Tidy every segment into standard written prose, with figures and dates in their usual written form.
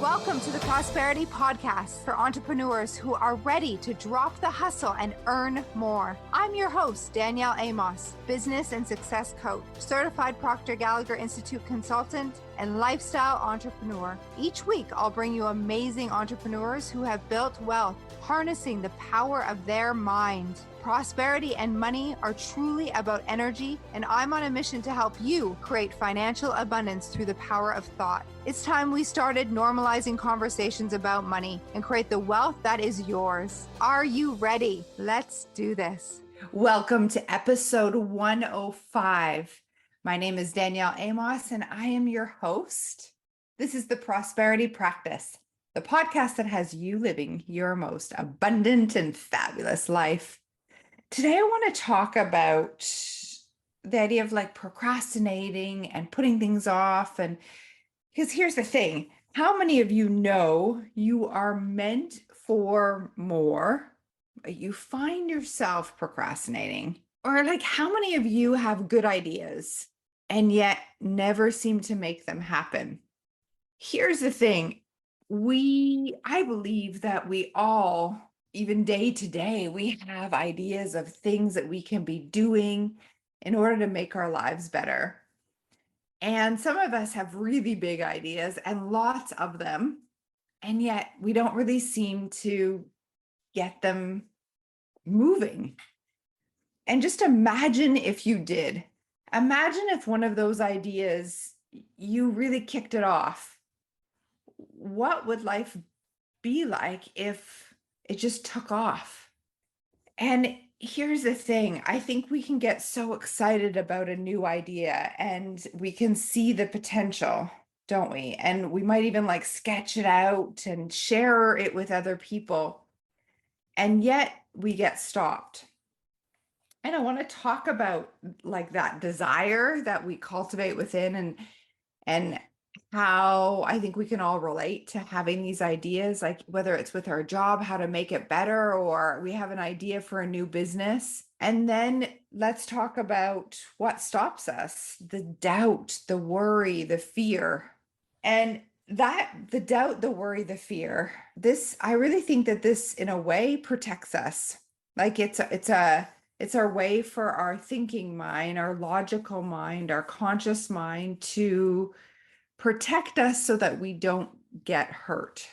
Welcome to the Prosperity Podcast for entrepreneurs who are ready to drop the hustle and earn more. I'm your host, Danielle Amos, business and success coach, certified Proctor Gallagher Institute consultant, and lifestyle entrepreneur. Each week, I'll bring you amazing entrepreneurs who have built wealth, harnessing the power of their mind. Prosperity and money are truly about energy, and I'm on a mission to help you create financial abundance through the power of thought. It's time we started normalizing conversations about money and create the wealth that is yours. Are you ready? Let's do this. Welcome to episode 105. My name is Danielle Amos, and I am your host. This is the Prosperity Practice, the podcast that has you living your most abundant and fabulous life. Today, I want to talk about the idea of procrastinating and putting things off. And because here's the thing, how many of you know you are meant for more, but you find yourself procrastinating? Or how many of you have good ideas and yet never seem to make them happen? Here's the thing, I believe that we all, even day to day, we have ideas of things that we can be doing in order to make our lives better. And some of us have really big ideas and lots of them, and yet we don't really seem to get them moving. And just imagine if you did. Imagine if one of those ideas, you really kicked it off. What would life be like if it just took off? And here's the thing, I think we can get so excited about a new idea and we can see the potential, don't we? And we might even sketch it out and share it with other people. And yet we get stopped. And I want to talk about that desire that we cultivate within and how I think we can all relate to having these ideas, whether it's with our job, how to make it better, or we have an idea for a new business. And then let's talk about what stops us, the doubt, the worry, the fear. And the doubt, the worry, the fear, I really think that this in a way protects us. It's our way for our thinking mind, our logical mind, our conscious mind to protect us so that we don't get hurt.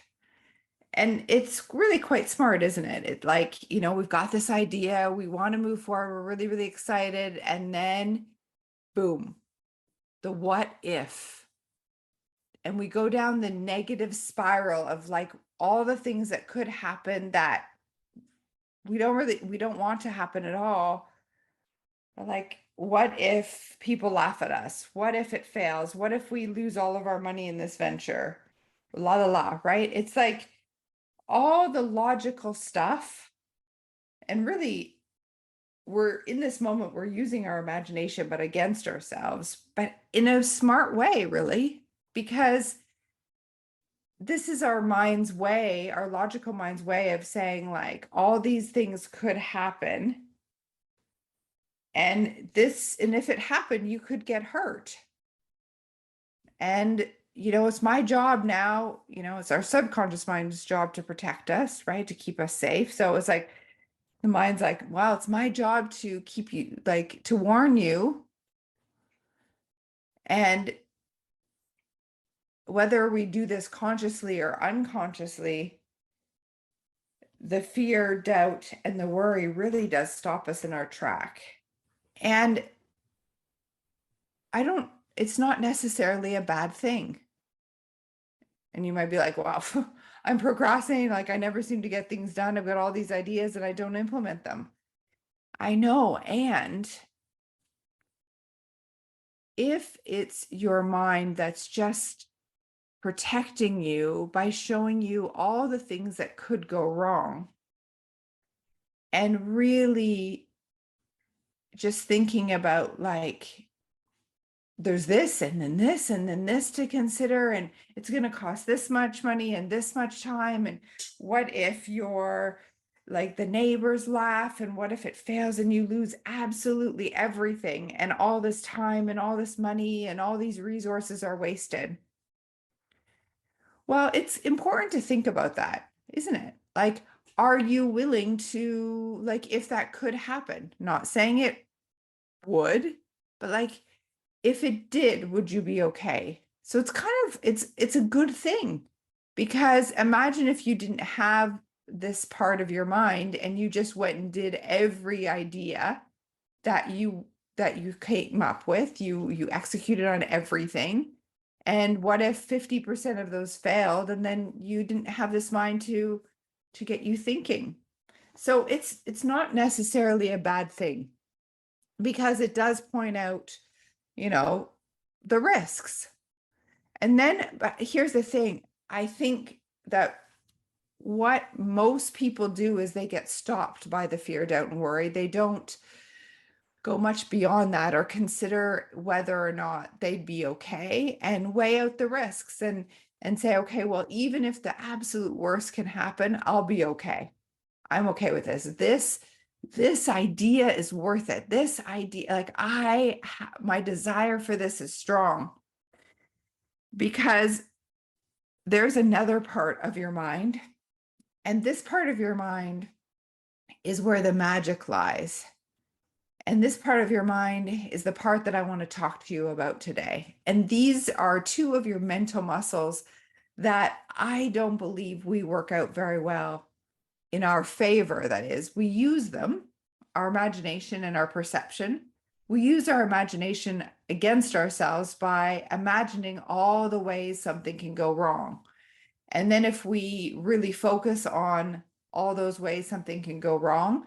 And it's really quite smart, isn't it? We've got this idea, we want to move forward, we're really, really excited. And then boom, the what if. And we go down the negative spiral of all the things that could happen that we don't want to happen at all. What if people laugh at us? What if it fails? What if we lose all of our money in this venture? La la la, right? It's all the logical stuff. And really, we're in this moment, we're using our imagination, but against ourselves, but in a smart way, really, because this is our mind's way, our logical mind's way of saying all these things could happen. And if it happened, you could get hurt. And, it's my job now, it's our subconscious mind's job to protect us, right? To keep us safe. So it's the mind's wow, it's my job to keep you, to warn you. And whether we do this consciously or unconsciously, the fear, doubt, and the worry really does stop us in our track. And it's not necessarily a bad thing. And you might be wow, I'm procrastinating. I never seem to get things done. I've got all these ideas and I don't implement them. I know. And if it's your mind that's just protecting you by showing you all the things that could go wrong, and really just thinking about there's this and then this and then this to consider, and it's going to cost this much money and this much time, and what if you're the neighbors laugh, and what if it fails and you lose absolutely everything, and all this time and all this money and all these resources are wasted? Well, it's important to think about that, isn't it? Like, are you willing to, like, if that could happen? Not saying it would, but like, if it did, would you be okay? So it's kind of it's a good thing because imagine if you didn't have this part of your mind and you just went and did every idea that you came up with, you executed on everything. And what if 50% of those failed and then you didn't have this mind to get you thinking? So it's not necessarily a bad thing because it does point out, you know, the risks. And then, but here's the thing, I think that what most people do is they get stopped by the fear, doubt, and worry. They don't go much beyond that or consider whether or not they'd be okay and weigh out the risks and say, okay, well, even if the absolute worst can happen, I'll be okay. I'm okay with this. This idea is worth it. This idea, like my desire for this is strong because there's another part of your mind, and this part of your mind is where the magic lies. And this part of your mind is the part that I want to talk to you about today. And these are two of your mental muscles that I don't believe we work out very well in our favor. That is, we use them, our imagination and our perception. We use our imagination against ourselves by imagining all the ways something can go wrong. And then if we really focus on all those ways something can go wrong,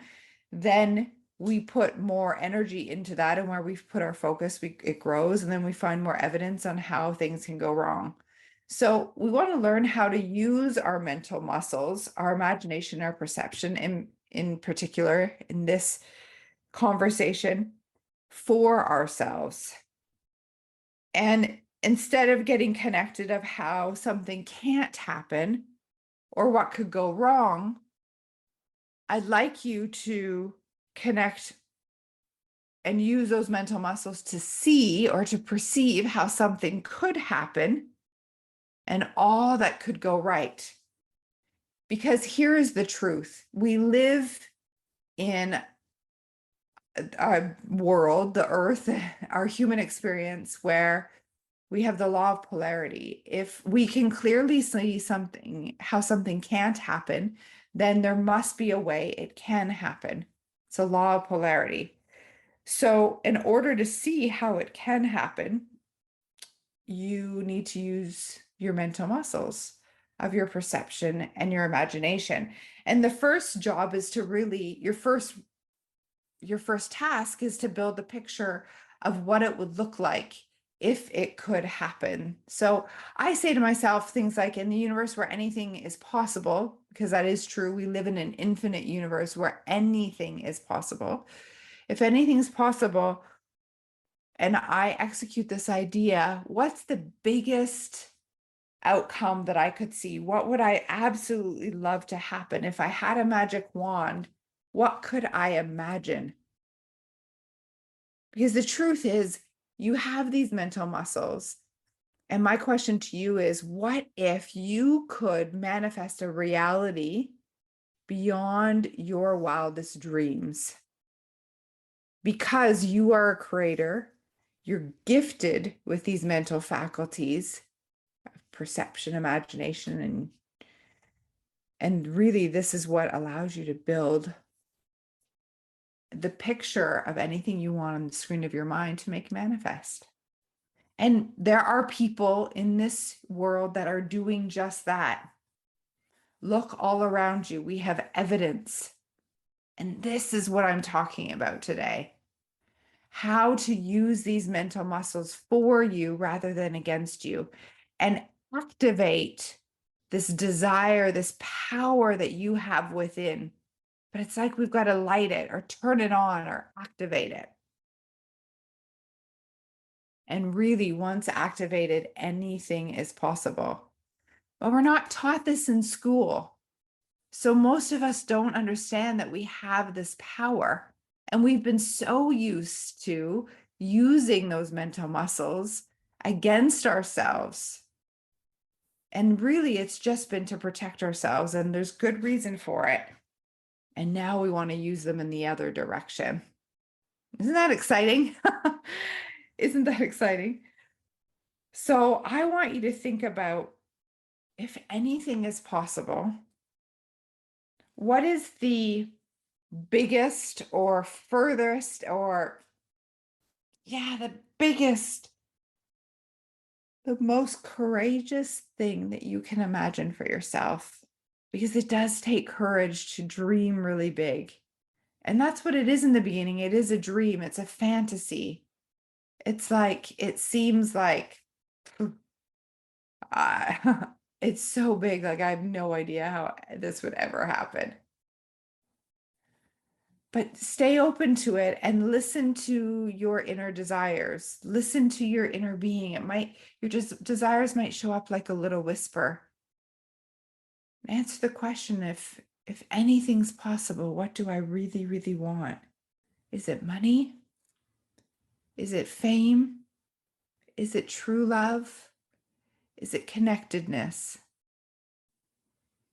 then we put more energy into that. And where we've put our focus, it grows. And then we find more evidence on how things can go wrong. So we want to learn how to use our mental muscles, our imagination, our perception, in particular in this conversation for ourselves. And instead of getting connected of how something can't happen or what could go wrong, I'd like you to connect and use those mental muscles to see or to perceive how something could happen and all that could go right. Because here is the truth. We live in a world, the earth, our human experience, where we have the law of polarity. If we can clearly see something, how something can't happen, then there must be a way it can happen. It's a law of polarity. So, in order to see how it can happen, you need to use your mental muscles of your perception and your imagination. And the first job is to really, your first task is to build the picture of what it would look like if it could happen. So I say to myself things like, in the universe where anything is possible, because that is true, we live in an infinite universe where anything is possible. If anything's possible and I execute this idea, what's the biggest outcome that I could see? What would I absolutely love to happen? If I had a magic wand, what could I imagine? Because the truth is, you have these mental muscles. And my question to you is, what if you could manifest a reality beyond your wildest dreams? Because you are a creator, you're gifted with these mental faculties, perception, imagination, and really this is what allows you to build the picture of anything you want on the screen of your mind to make manifest. And there are people in this world that are doing just that. Look all around you. We have evidence. And this is what I'm talking about today. How to use these mental muscles for you rather than against you, and activate this desire, this power that you have within. But it's like we've got to light it or turn it on or activate it. And really, once activated, anything is possible. But we're not taught this in school. So most of us don't understand that we have this power. And we've been so used to using those mental muscles against ourselves And really, it's just been to protect ourselves, and there's good reason for it. And now we want to use them in the other direction. Isn't that exciting? Isn't that exciting? So I want you to think about, if anything is possible, what is the biggest or furthest or, the biggest, the most courageous thing that you can imagine for yourself? Because it does take courage to dream really big. And that's what it is in the beginning. It is a dream, it's a fantasy. It's like, it seems like it's so big, like I have no idea how this would ever happen. But stay open to it and listen to your inner desires. Listen to your inner being. Your desires might show up like a little whisper. Answer the question, if anything's possible, what do I really, really want? Is it money? Is it fame? Is it true love? Is it connectedness?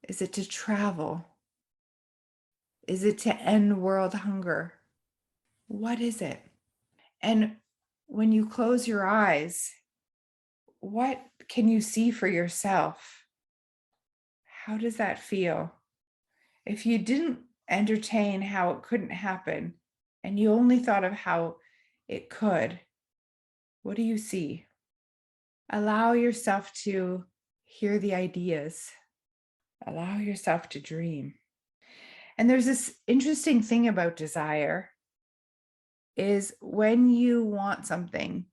Is it to travel? Is it to end world hunger? What is it? And when you close your eyes, what can you see for yourself? How does that feel? If you didn't entertain how it couldn't happen and you only thought of how it could, what do you see? Allow yourself to hear the ideas. Allow yourself to dream. And there's this interesting thing about desire, is when you want something,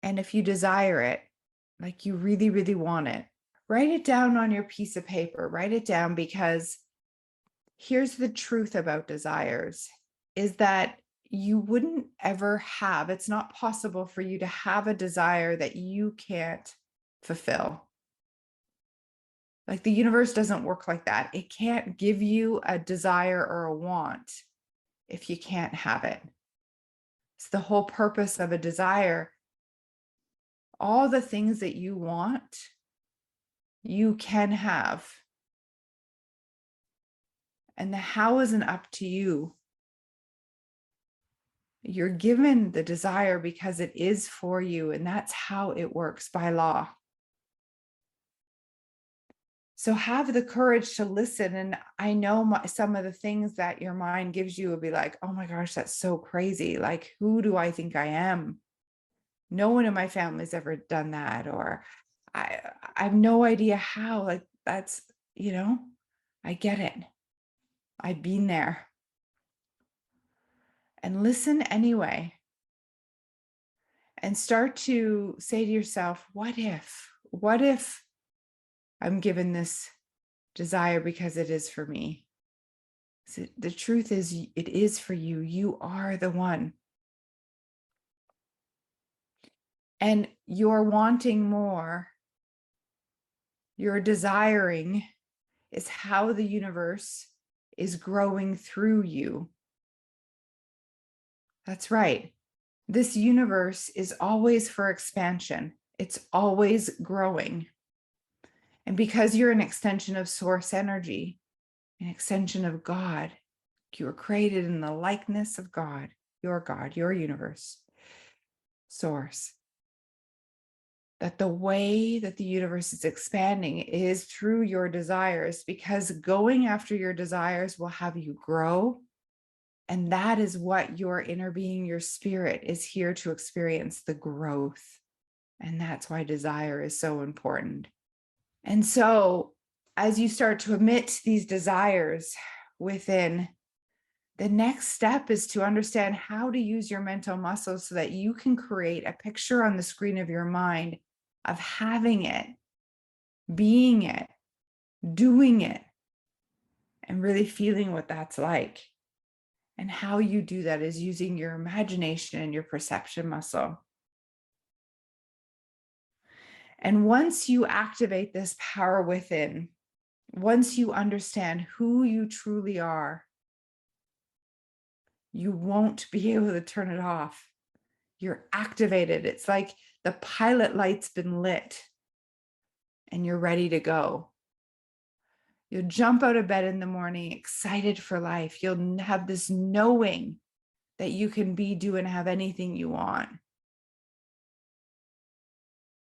and if you desire it, like you really, really want it, write it down on your piece of paper. Write it down, because here's the truth about desires, is that you wouldn't ever have, it's not possible for you to have a desire that you can't fulfill. Like the universe doesn't work like that. It can't give you a desire or a want if you can't have it. It's the whole purpose of a desire. All the things that you want, you can have. And the how isn't up to you. You're given the desire because it is for you, and that's how it works by law. So have the courage to listen. And I know some of the things that your mind gives you will be like, oh my gosh, that's so crazy. Like, who do I think I am? No one in my family's ever done that. Or I have no idea how. Like, that's, I get it. I've been there. And listen anyway. And start to say to yourself, what if I'm given this desire because it is for me? So the truth is, it is for you. You are the one. And you're wanting more. You're desiring is how the universe is growing through you. That's right. This universe is always for expansion. It's always growing. And because you're an extension of source energy, an extension of God, you were created in the likeness of God, your universe, source. That the way that the universe is expanding is through your desires, because going after your desires will have you grow. And that is what your inner being, your spirit, is here to experience, the growth. And that's why desire is so important. And so as you start to emit these desires within, the next step is to understand how to use your mental muscles so that you can create a picture on the screen of your mind of having it, being it, doing it, and really feeling what that's like. And how you do that is using your imagination and your perception muscle. And once you activate this power within, once you understand who you truly are, you won't be able to turn it off. You're activated. It's like the pilot light's been lit and you're ready to go. You'll jump out of bed in the morning excited for life. You'll have this knowing that you can be, do, and have anything you want.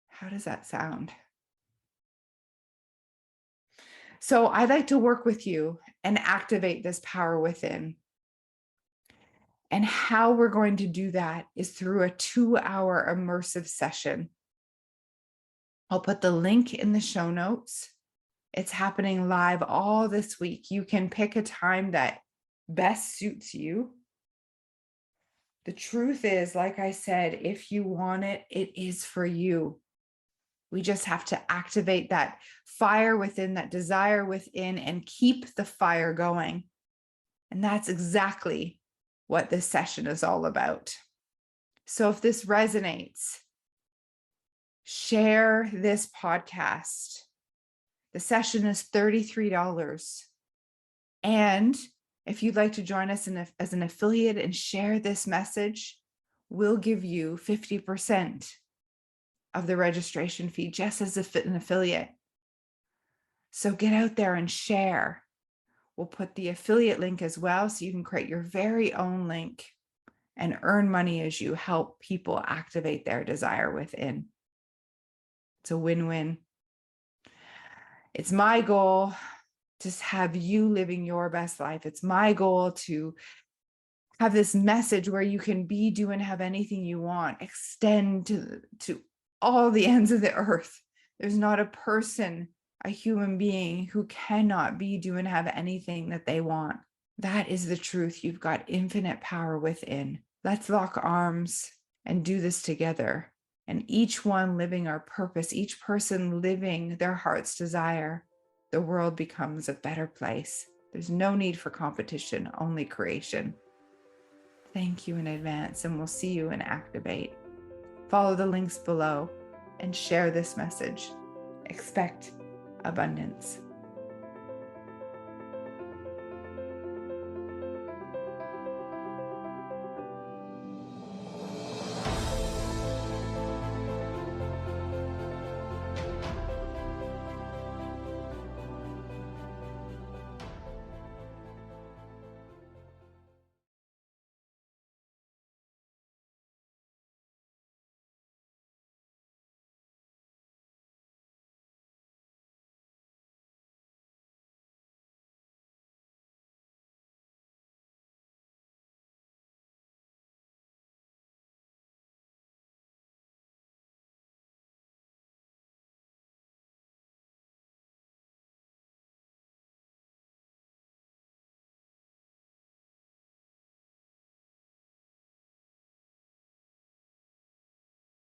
How does that sound? So I'd like to work with you and activate this power within. And how we're going to do that is through a 2-hour immersive session. I'll put the link in the show notes. It's happening live all this week. You can pick a time that best suits you. The truth is, like I said, if you want it, it is for you. We just have to activate that fire within, that desire within, and keep the fire going. And that's exactly what this session is all about. So if this resonates, share this podcast. The session is $33. And if you'd like to join us as an affiliate and share this message, we'll give you 50% of the registration fee just as an affiliate. So get out there and share. We'll put the affiliate link as well, so you can create your very own link and earn money as you help people activate their desire within. It's a win-win. It's my goal to have you living your best life. It's my goal to have this message where you can be, do, and have anything you want, extend to all the ends of the earth. There's not a person, a human being, who cannot be, do, and have anything that they want. That is the truth. You've got infinite power within. Let's lock arms and do this together. And each one living our purpose, each person living their heart's desire, the world becomes a better place. There's no need for competition, only creation. Thank you in advance, and we'll see you in Activate. Follow the links below and share this message. Expect abundance.